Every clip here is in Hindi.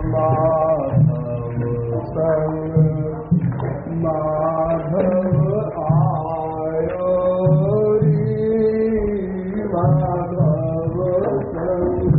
माधव संग माधव आयो री माधव संग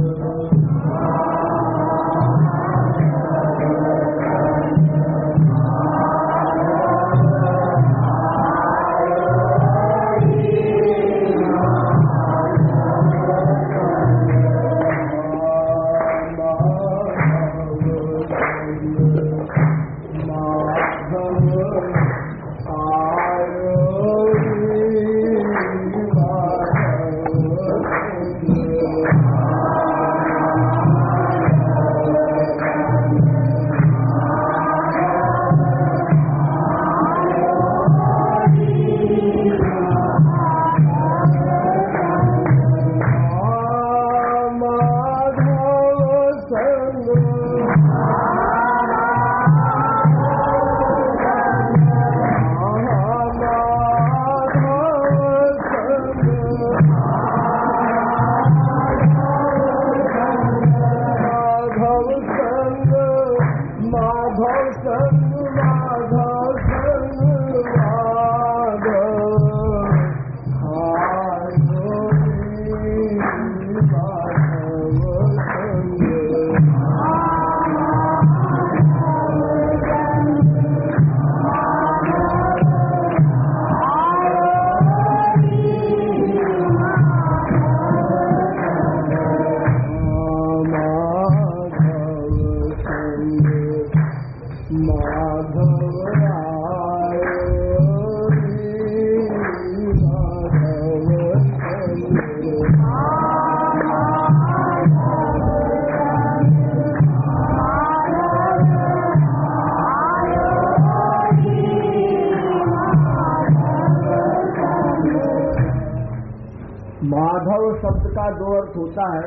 माधव शब्द का दो अर्थ होता है।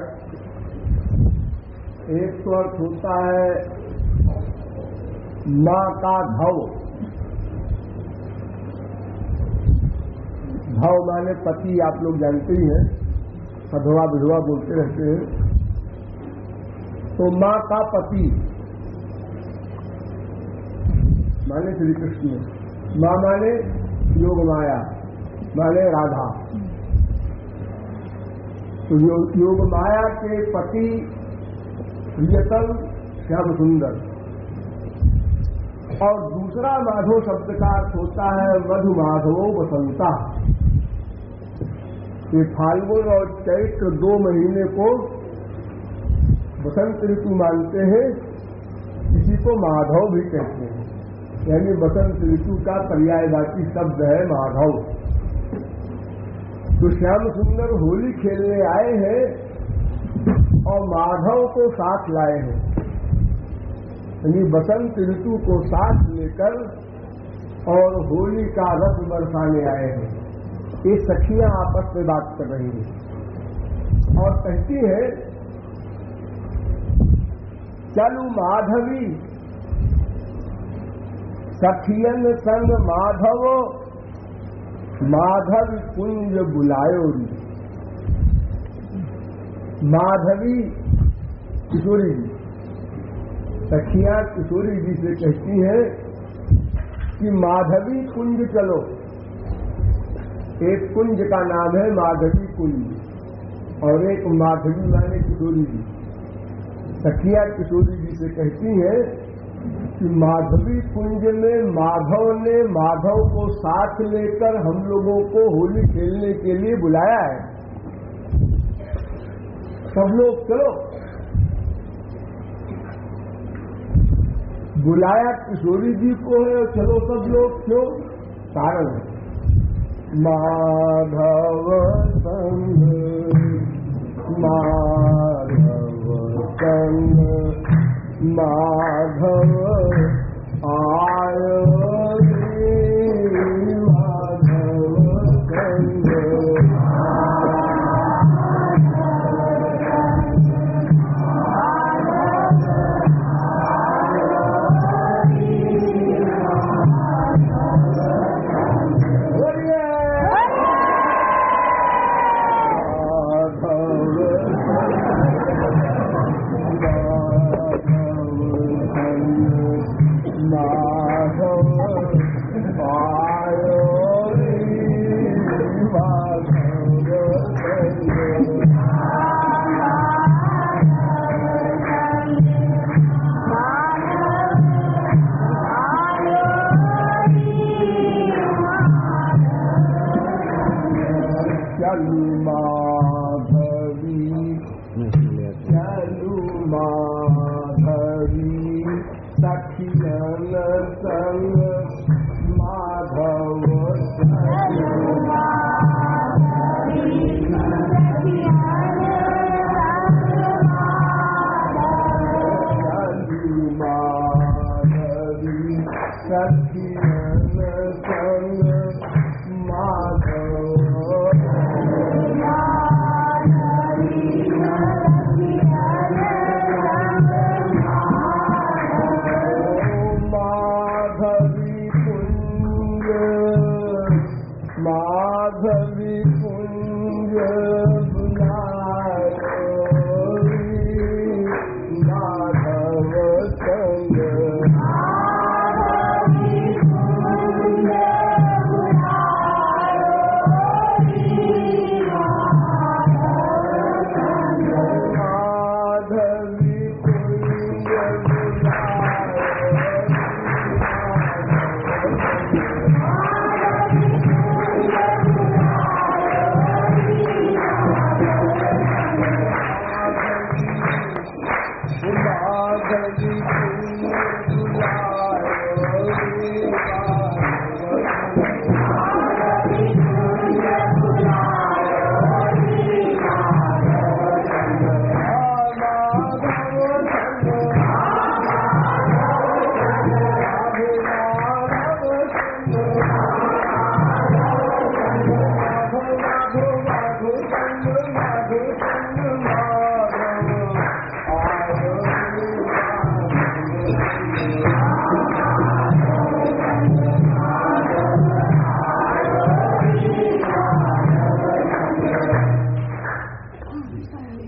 एक तो अर्थ होता है माँ का धव, धव माने पति, आप लोग जानते ही हैं, सधवा विधवा बोलते रहते हैं। तो माँ का पति माने श्री कृष्ण, माँ माने योग माया माने राधा। तो योग माया के पति प्रियतम श्याम सुंदर। और दूसरा माधव शब्द का अर्थ होता है मधु माधवो बसंता। ये फाल्गुन और चैत्र 2 महीने को बसंत ऋतु मानते हैं, इसी को माधव भी कहते हैं। यानी बसंत ऋतु का पर्यायवाची शब्द है माधव। तो श्याम सुंदर होली खेलने आए हैं और माधव को साथ लाए हैं, यानी बसंत ऋतु को साथ लेकर और होली का रस बरसाने आए हैं। ये सखियां आपस में बात कर रही हैं और कहती है चलू माधवी सखियन संग माधव माधव कुंज बुलायो। माधवी किशोरी जी, सखियां किशोरी जी से कहती है कि माधवी कुंज चलो। एक कुंज का नाम है माधवी कुंज और एक माधवी माने किशोरी जी। सखियां किशोरी जी से कहती है कि माधवी कुंज में माधव ने माधव को साथ लेकर हम लोगों को होली खेलने के लिए बुलाया है, सब लोग चलो। बुलाया किशोरी जी को है, चलो सब लोग क्यों? कारण है माधव संग माधव संग माधव आयो रे माधव संग। माधवी चलू माधवी सखियन संग माधव चलू माधवी सखियन संग माधवी कुंज माधव संग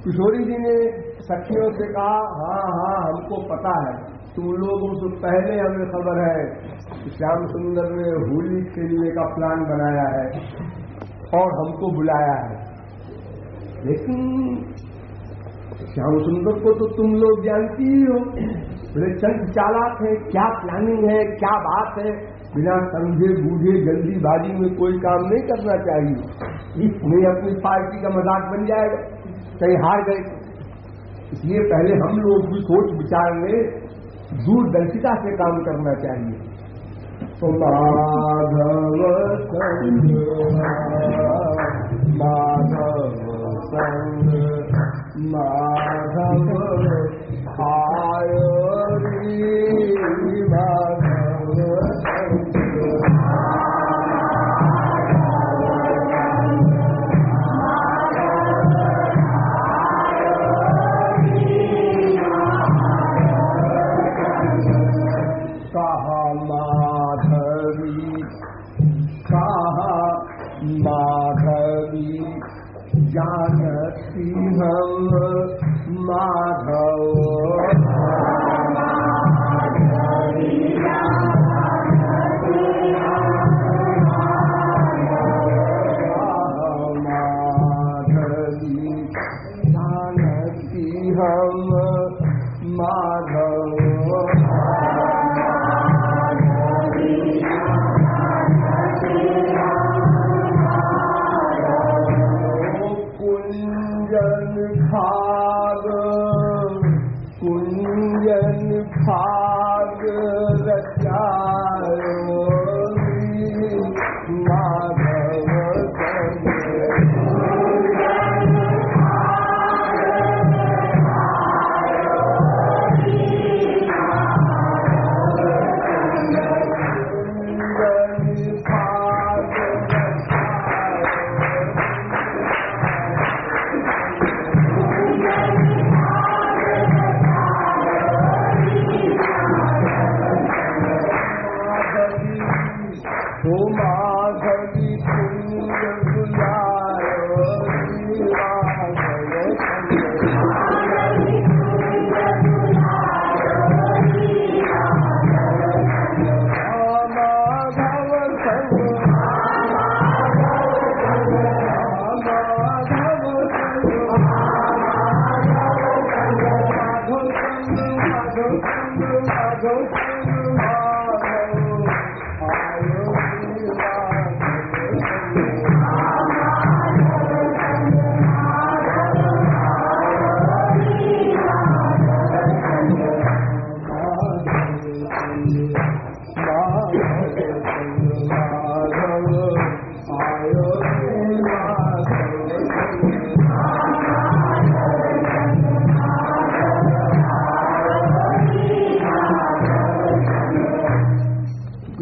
किशोरी जी ने सखियों से कहा, हाँ हाँ हमको पता है, तुम लोगों से पहले हमें खबर है कि श्याम सुंदर ने होली खेलने का प्लान बनाया है और हमको बुलाया है। लेकिन श्याम सुंदर को तो तुम लोग जानती ही हो, बड़े चंद चालाक है, क्या प्लानिंग है, क्या बात है। बिना समझे बूझे जल्दीबाजी में कोई काम नहीं करना चाहिए, नहीं अपनी पार्टी का मजाक बन जाएगा, कहीं हार गए। इसलिए पहले हम लोग भी सोच विचार में दूरदर्शिता से काम करना चाहिए। तो माधव संग माधव आयो माधव माधवी जानती हम माधव माधवी जानती हम माधव कुंजन भाग रचायो माधव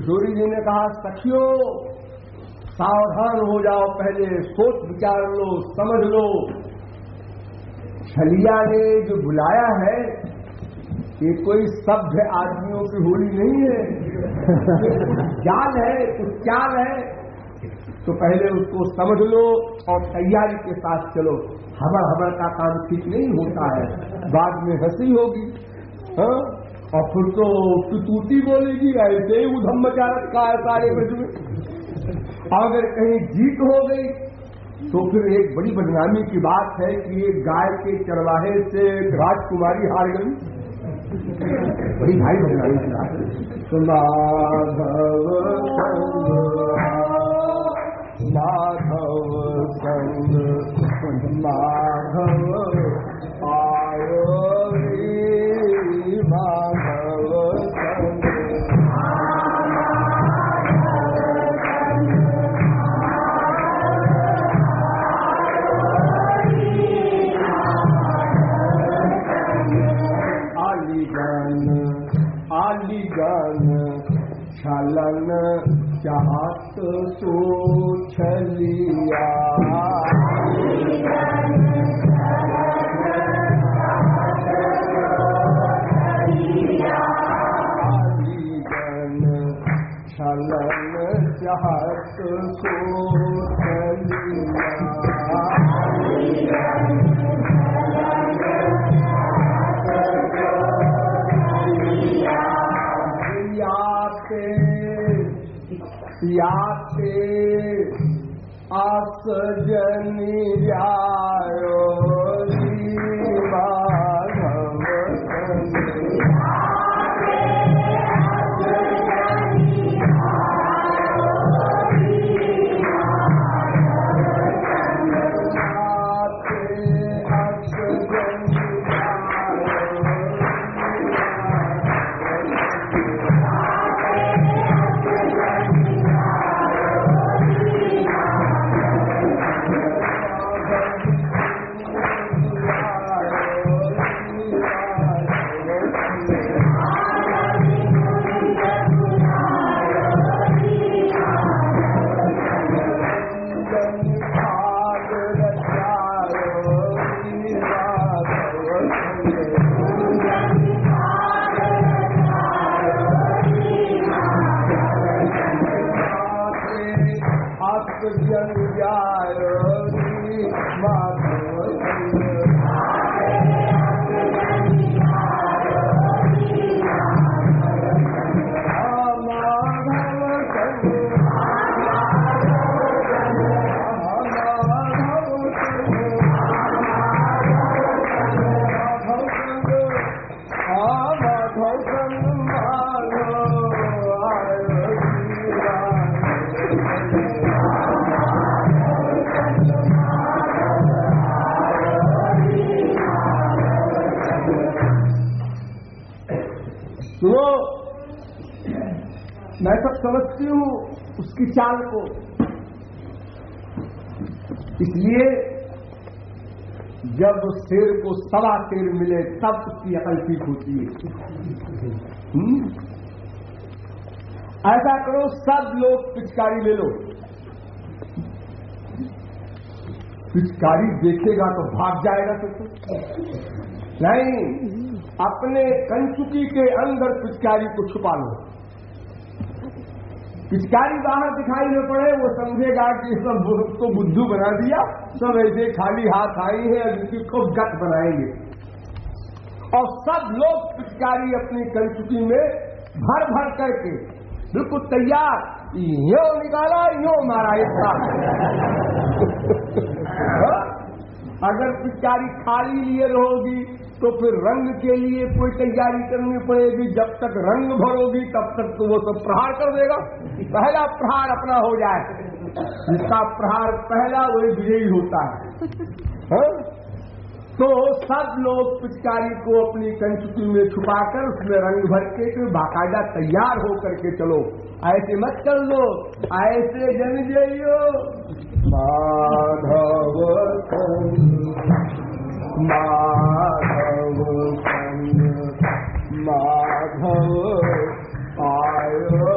किशोरी जी ने कहा सखियों सावधान हो जाओ, पहले सोच विचार लो, समझ लो। छलिया ने जो बुलाया है ये कोई सभ्य आदमियों की होली नहीं है, कुछ जाल है, कुछ चाल है। तो पहले उसको समझ लो और तैयारी के साथ चलो। हबर हबर का काम ठीक नहीं होता है, बाद में हंसी होगी। हाँ? और फिर तो टूटी बोलेगी, ऐसे ही उधम मचा रखा है सारे ब्रज में। अगर कहीं जीत हो गई तो फिर एक बड़ी बदनामी की बात है कि ये गाय के चरवाहे से राजकुमारी हार गई, बड़ी भारी बदनामी की बात है। माधव संग माधव आयो रे माधव संग आलिगन छलन चाहत सो छलिया। आलिगन छलन चाहत सो छलिया। याते आस जनी जायो माधव सुनो, मैं सब समझती हूँ उसकी चाल को, इसलिए जब शेर को सवा शेर मिले तब उसकी अकल ठीक होती है। ऐसा करो, सब लोग पिचकारी ले लो। पिचकारी देखेगा तो भाग जाएगा तो नहीं, अपने कंचुकी के अंदर पिचकारी को छुपा लो। पिचकारी बाहर दिखाई न पड़े, वो समझेगा कि सब तो बुद्धू बना दिया, सब ऐसे खाली हाथ आई है और इसी को गट बनाएंगे। और सब लोग पिचकारी अपनी कंचुकी में भर भर करके बिल्कुल तैयार, यो निकाला यो मारा एक साथ। अगर पिचकारी खाली लिए रहोगी तो फिर रंग के लिए कोई तैयारी करनी पड़ेगी। जब तक रंग भरोगी तब तक तो वो सब प्रहार कर देगा। पहला प्रहार अपना हो जाए, जिसका प्रहार पहला वही विजयी होता है। तो सब लोग पिचकारी को अपनी कंचुकी में छुपाकर उसमें रंग भर के बाकायदा तैयार होकर के चलो। ऐसे मत कर लो, ऐसे जन जइयो माधव माधव माधव आयो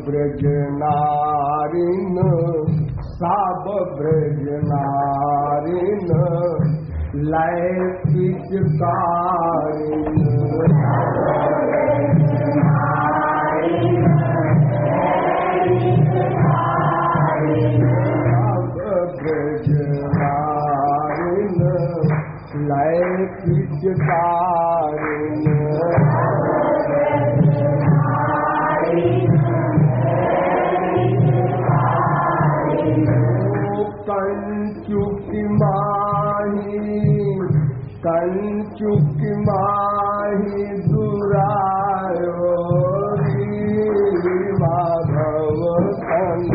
ब्रज नारिन सब ब्रज नारिन लय पिचकारिन ब्रज नारिन लय पिचकारिन कंचुक माही दुरायो माधव संग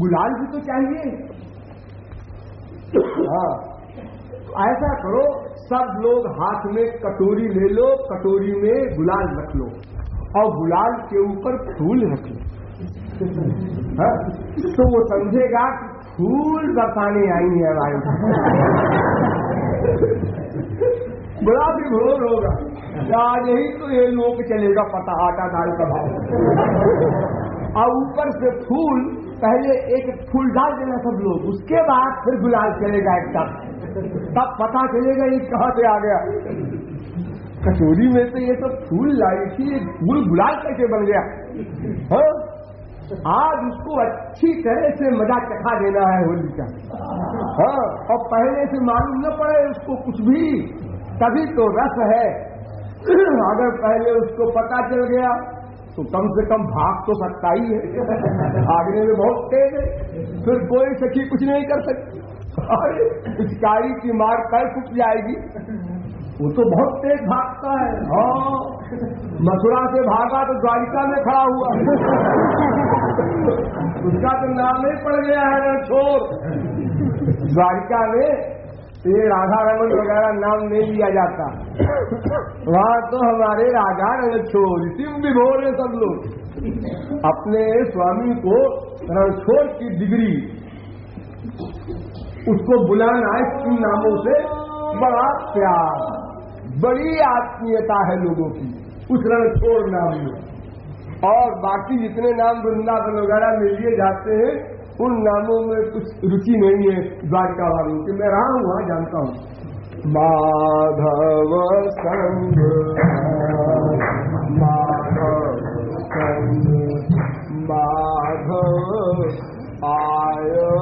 गुलाल भी तो चाहिए। हाँ, ऐसा करो सब लोग हाथ में कटोरी ले लो, कटोरी में गुलाल रख लो और गुलाल के ऊपर फूल रख लो। हाँ? तो वो समझेगा कि फूल बरसाने आई है भाई। बड़ा भी भोर होगा आज यही तो ये लोग चलेगा पता आटा दाल का भाव। और ऊपर से फूल पहले एक फूल डाल देना सब लोग, उसके बाद फिर गुलाल चलेगा एक तब पता चलेगा ये कहाँ से आ गया। कचौरी में से ये सब फूल लाई थी, फूल गुलाल कैसे बन गया। हाँ? आज उसको अच्छी तरह से मजा चखा देना है होली का। हाँ, और पहले से मालूम न पड़े उसको कुछ भी, तभी तो रस है। अगर पहले उसको पता चल गया तो कम से कम भाग तो सकता ही है। भागने में बहुत तेज है, फिर कोई सखी कुछ नहीं कर सकती। अरे पिचकारी की मार पैर फूट जाएगी, वो तो बहुत तेज भागता है। हाँ, मथुरा से भागा तो द्वारिका में खड़ा हुआ। उसका तो नाम ही पड़ गया है रणछोड़। द्वारिका में ये राधा रमन वगैरह नाम नहीं लिया जाता, वहाँ तो हमारे राधा रणछोड़ सिम विभोर है। सब लोग अपने स्वामी को रणछोड़ की डिग्री उसको बुलाना है इन नामों से बड़ा प्यार, बड़ी आत्मीयता है लोगों की उस रणछोड़ नाम में। और बाकी जितने नाम वृंदावन वगैरह में लिए जाते हैं उन नामों में कुछ रुचि नहीं है द्वारिका वालों की। मैं रहा हूँ वहां, जानता हूँ। माधव संग माधव संग माधव आयो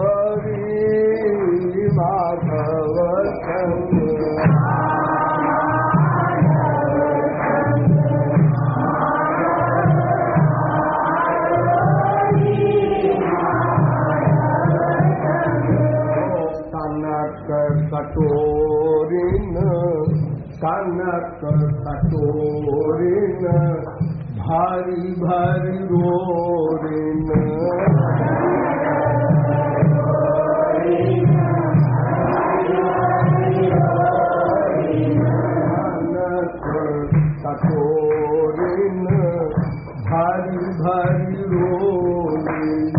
रे माधव संग कटोरिन कनक कटोरिन भारी भारी रोरिन कनक कटोरिन भारी भारी रोरिन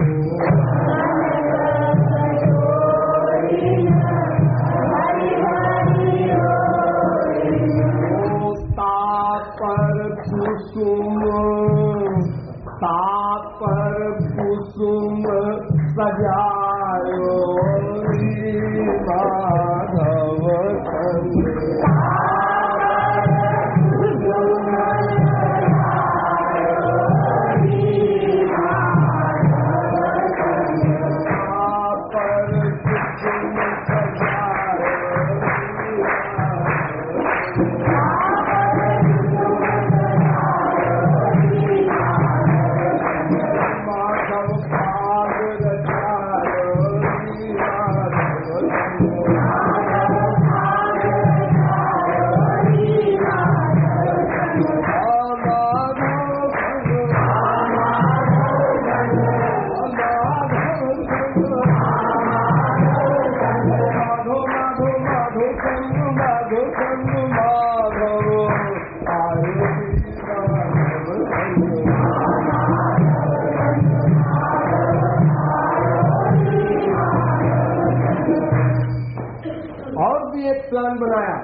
और भी एक प्लान बनाया।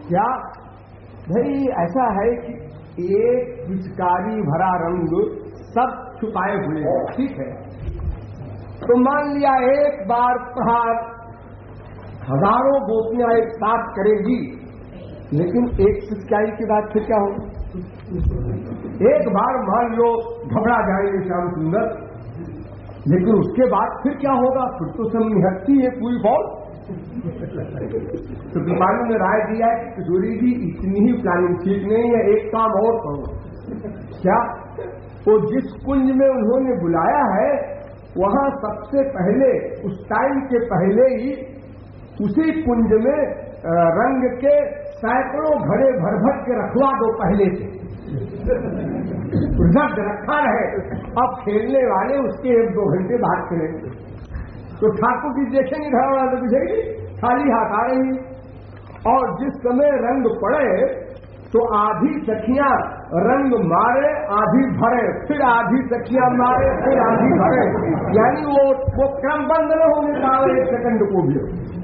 क्या भाई ऐसा है कि एक पिचकारी भरा रंग सब छुपाए हुए हैं, ठीक है, तो मान लिया एक बार प्रहार हजारों गोपियां एक साथ करेगी, लेकिन एक पिचकारी के बाद फिर क्या होगा? एक बार मान लो घबरा जाएंगे श्याम सुंदर, लेकिन उसके बाद फिर क्या होगा? फिर तो सब निहत्ती है पूरी फौज। तो कृपालु ने राय दिया कि किशोरी जी इतनी ही प्लानिंग ठीक नहीं है, एक काम और करो। क्या? वो जिस कुंज में उन्होंने बुलाया है वहां सबसे पहले उस टाइम के पहले ही उसी कुंज में रंग के सैकड़ों घड़े भर भर के रखवा दो पहले से, रख रखा रहे। अब खेलने वाले उसके 1-2 घंटे बाद खेलेंगे, तो ठाकुर जी देखेंगे घर वाला तो बुझेगी खाली हाथ आ रही। और जिस समय रंग पड़े तो आधी सखियां रंग मारे आधी भरे, फिर आधी सखियां मारे फिर आधी भरे, यानी वो क्रम बंद न होने का 1 सेकंड को भी।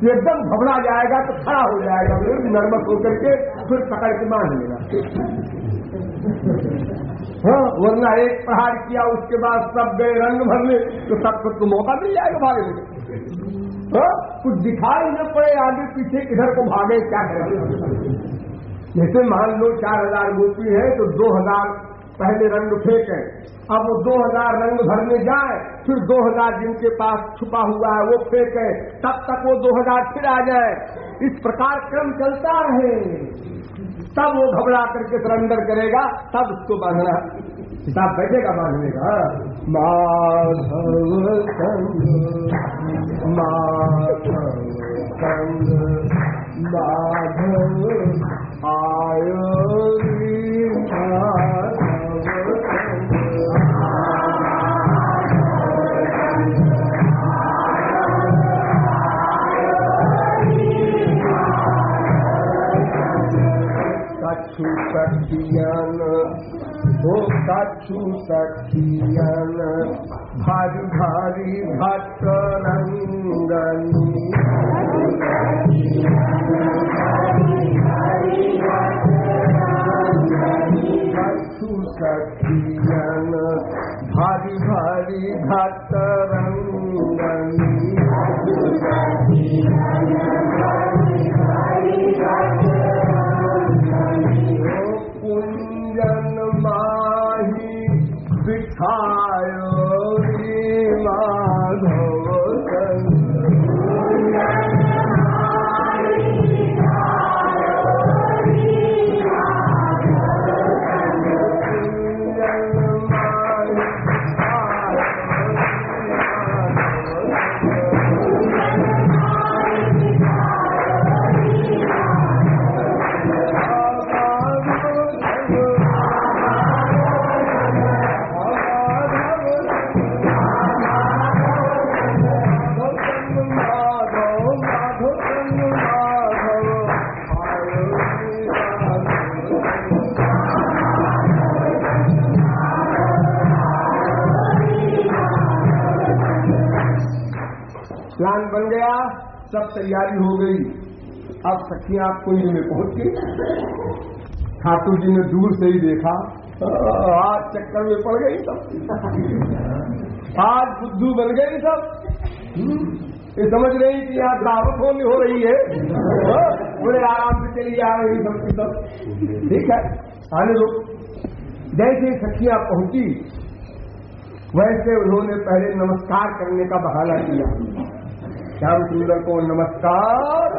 एकदम घबरा जाएगा तो खड़ा हो जाएगा, फिर नर्वस होकर के फिर पकड़ के बांध लेगा। हाँ, वरना एक प्रहार किया उसके बाद सब गए रंग भरने, तो सबको तो मौका मिल जाएगा भागने का। हाँ, कुछ दिखाई न पड़े आगे पीछे किधर को भागे, क्या करें? जैसे मान लो 4000 गोपी है तो 2000 पहले रंग फेंके, अब वो 2000 रंग भरने जाए, फिर 2000 जिनके पास छुपा हुआ है वो फेंके, तब तक वो 2000 फिर आ जाए। इस प्रकार क्रम चलता रहे, तब वो घबरा करके सरेंडर करेगा, तब उसको बांधना हिसाब बैठेगा बांधने का। माधव संग माधव संग माधव आयो कछु सखियन हो कछु सखियन भारी भारी भट्ट रंगनी कछु सखियन भारी भारी भट्ट रंगनी कुंजन माही बिठायो माधव प्लान बन गया, सब तैयारी हो गई। अब सखियां कुंज में पहुंच गई। ठाकुर जी ने दूर से ही देखा, आज चक्कर में पड़ गई सब, आज बुद्धू बन गई सब। ये समझ रही कि यहाँ दावत होनी हो रही है, बड़े आराम से चली आ रही सबकी सब। ठीक है, आने दो। जैसे सखियां पहुंची वैसे उन्होंने पहले नमस्कार करने का बहाना किया। श्याम सुंदर को नमस्कार।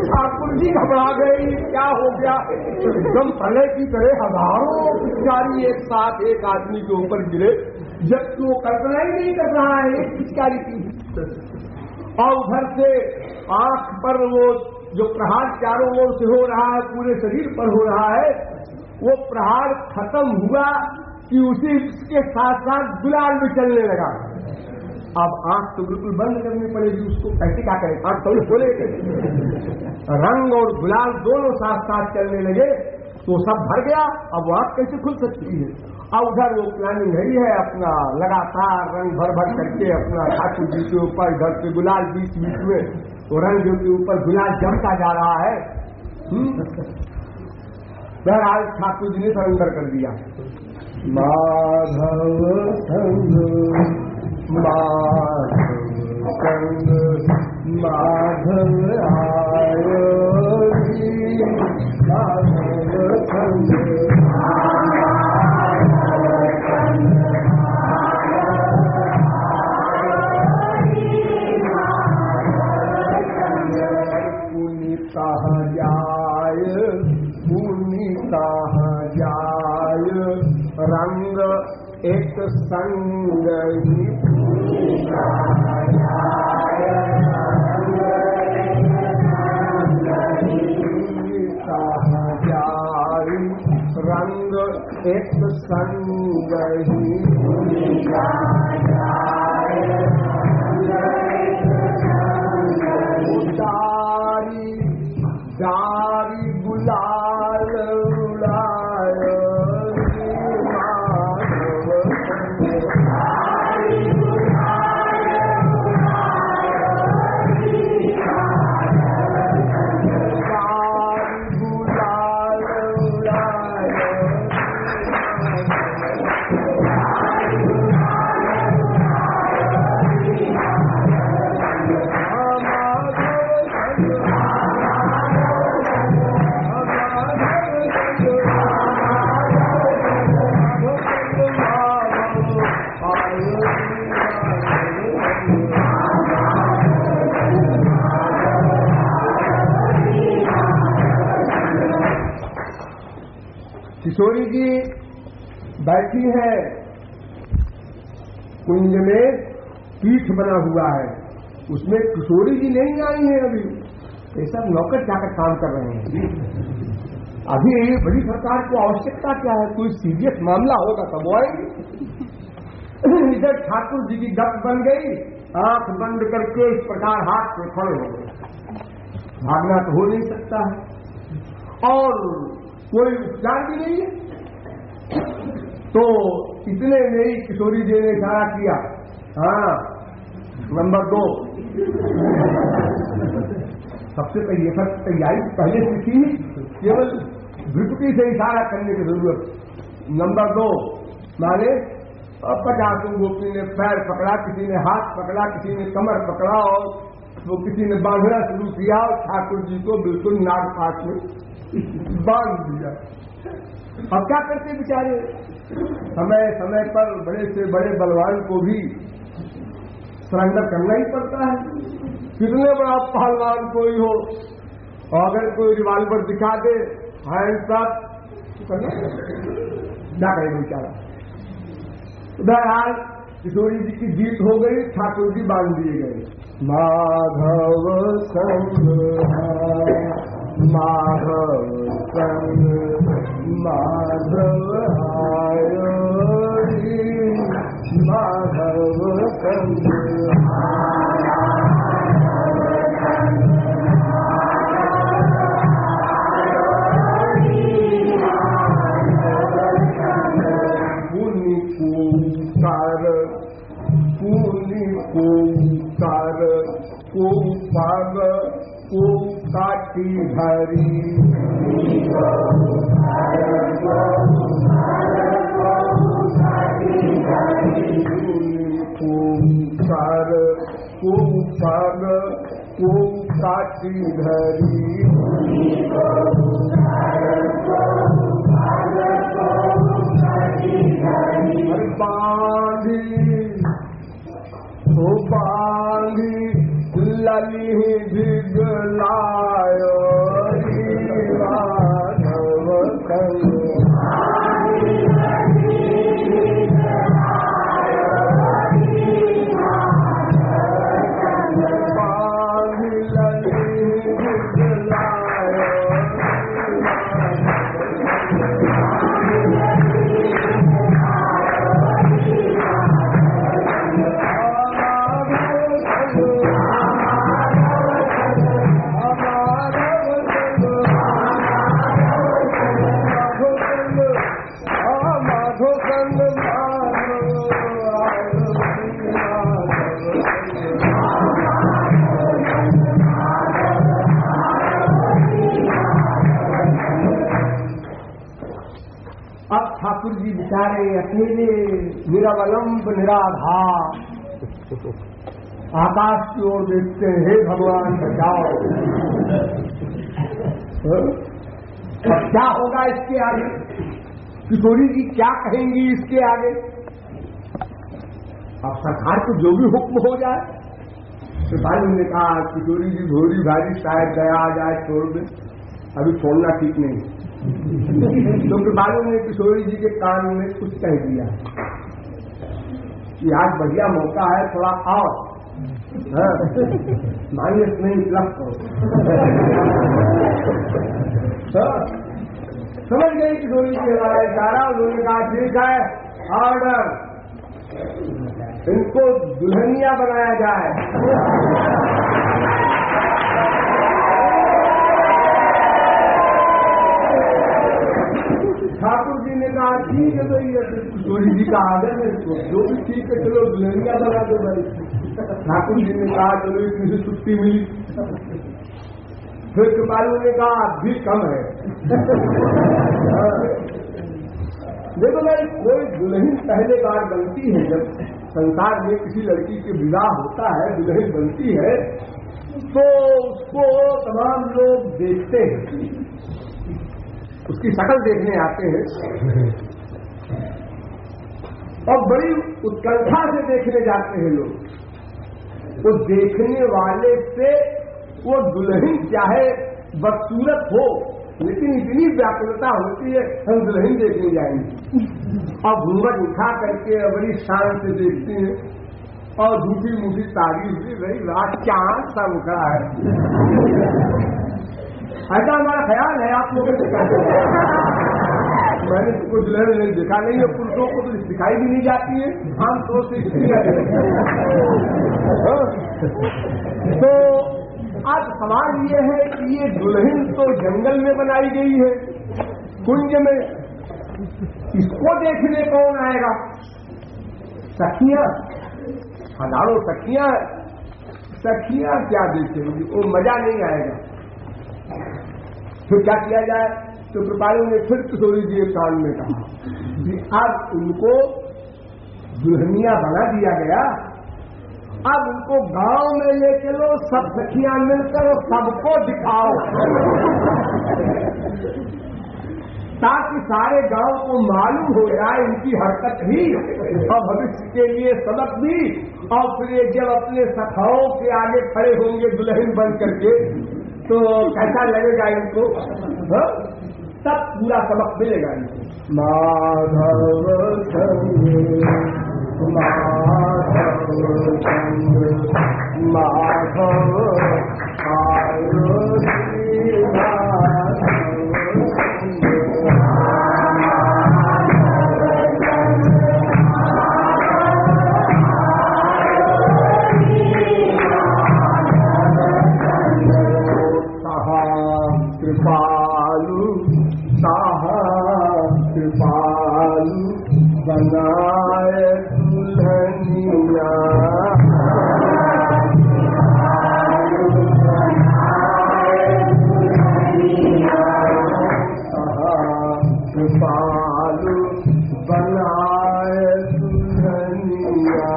ठाकुर जी घबरा गई, क्या हो गया? एकदम पहले की तरह हजारों पिचकारी एक साथ एक आदमी के ऊपर गिरे, जबकि वो कल्पना ही नहीं कर रहा है एक पिचकारी की। और उधर से आंख पर वो जो प्रहार चारों ओर से हो रहा है, पूरे शरीर पर हो रहा है, वो प्रहार खत्म हुआ कि उसी के साथ साथ गुलाल भी चलने लगा। अब आंख तो बिल्कुल बंद करनी पड़ेगी उसको, कैसे क्या करें, आंख थोड़ी खोले। रंग और गुलाल दोनों साथ साथ चलने लगे तो सब भर गया, अब वो आंख कैसे खुल सकती है। अब उधर वो प्लानिंग घड़ी है अपना, लगातार रंग भर भर करके अपना ठाकुर जी के ऊपर, इधर से गुलाल बीच बीच में, तो रंग के ऊपर गुलाल जमता जा रहा है। बहरहाल ठाकुर जी ने सरेंडर कर दिया। माधव संग माधव संग माधव आयो जी, माधव संग पुनीता जाय, पुनीता जाय, रंग एक संग ही रंग एक संग ही उतारी जारी गुलाल उड़ाय किशोरी जी बैठी है, कुंज में पीठ बना हुआ है, उसमें किशोरी जी नहीं आई है अभी, ये सब नौकर जाकर काम कर रहे हैं। अभी बड़ी सरकार को आवश्यकता क्या है, कोई सीरियस मामला होगा तब वो आएगी। इधर ठाकुर जी की गप बन गई, आंख बंद करके इस प्रकार हाथ से खड़े हो गए, भागना तो हो नहीं सकता है और कोई उपचार भी नहीं है। तो इतने में ही किशोरी जी ने इशारा किया, हाँ नंबर 2, सबसे पहले सब तैयारी पहले से थी, केवल भ्रुकुटी से इशारा करने की जरूरत। नंबर 2 माने 50 गोपी ने पैर पकड़ा, किसी ने हाथ पकड़ा, किसी ने कमर पकड़ा और वो किसी ने बांधना शुरू किया और ठाकुर जी को बिल्कुल नाग पास में बांध दिया। अब क्या करते बेचारे, समय समय पर बड़े से बड़े बलवान को भी सरेंडर करना ही पड़ता है, कितने बड़ा पहलवान कोई हो, और अगर कोई रिवाल्वर दिखा दे हैंड्स अप करना क्या करे बेचारा। बहरहाल किशोरी जी की जीत हो गई, ठाकुर जी बांध दिए गए। माधव संग माधव संग माधव आयो जी, माधव संग पुनि ओंकार, पुनि ओंकार, को पाग को काटी हरी, ओंकार को पाग को काटी धरी, बांधी ओ बांधी लली भिगलायो माधव संग, बांधी लली भिगलायो ठाकुर जी बेचारे अकेले निरवलंब निराधार आकाश की ओर देखते हैं, हे भगवान बचाओ। अब क्या होगा इसके आगे? किशोरी जी क्या कहेंगी इसके आगे? अब सरकार को जो भी हुक्म हो जाए। कृपालु ने कहा किशोरी जी भोरी भारी शायद दया आ जाए, छोड़ दे, अभी छोड़ना ठीक नहीं। तो कृपालु ने किशोरी जी के कान में कुछ कह दिया कि आज बढ़िया मौका है, थोड़ा आओ, माइनस नहीं प्लस करो। समझ गई किशोरी जी हमारा इशारा। उन्होंने कहा ठीक है, ऑर्डर, इनको दुल्हनिया बनाया जाए। ठाकुर जी ने कहा ठीक है, तो ये किशोरी जी का आदर है, इसको जो भी ठीक है, चलो दुल्हनिया बना दो भाई। ठाकुर जी ने कहा चलो इतनी से छुट्टी मिली। फिर कृपालु ने कहा भी कम है। देखो भाई, कोई दुल्हन पहले बार बनती है, जब संसार में किसी लड़की के विवाह होता है, दुल्हन बनती है, तो उसको तमाम लोग देखते हैं, उसकी शक्ल देखने आते हैं और बड़ी उत्कंठा से देखने जाते हैं लोग। वो देखने वाले से वो दुल्हन चाहे बदसूरत हो, लेकिन इतनी व्याकुलता होती है, हम दुल्हन देखने जाएंगे और घूंघट उठा करके बड़ी शान से देखती है और झूठी मूठी तारीफ भी, भाई रात चांद सा उठा है। ऐसा हमारा ख्याल है, आप लोगों ने मैंने कुछ दुल्हन नहीं देखा नहीं है, पुरुषों को तो दिखाई भी नहीं जाती है, हम सोच से। तो आज सवाल ये है कि ये दुल्हन तो जंगल में बनाई गई है, कुंज में, इसको देखने कौन आएगा? सखियां, हजारों सखियां, सखियां क्या देखेंगी? वो मजा नहीं आएगा। फिर क्या किया जाए? तो कृपालु ने फिर किशोरी जी के कान में कहा कि अब उनको दुल्हनिया बना दिया गया, अब उनको गांव में ले चलो, सब सखियां मिलकर सबको दिखाओ, ताकि सारे गांव को मालूम हो जाए इनकी हरकत ही और भविष्य के लिए सबक भी। और फिर ये जब अपने सखाओं के आगे खड़े होंगे दुल्हन बन करके, तो कैसा लगेगा इनको? तब पूरा सबक मिलेगा इनको। माधव संग माधव संग माधव कृपालु बनाए दुल्हनिया, कृपालु बनाए दुल्हनिया,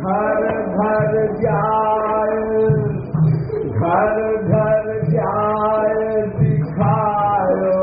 घर घर जाए, घर घर जाए दिखायो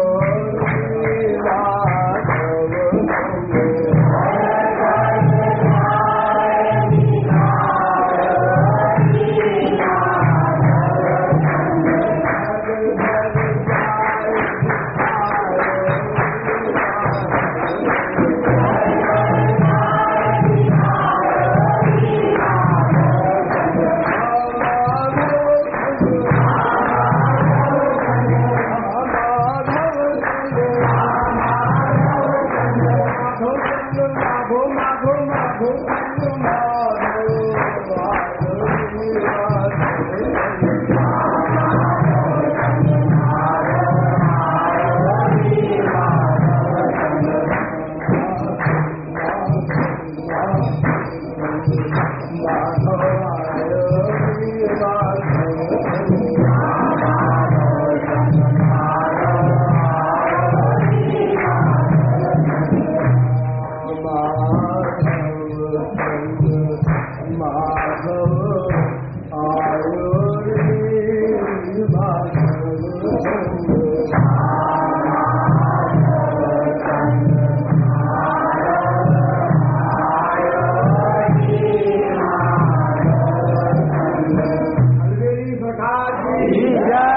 की जय।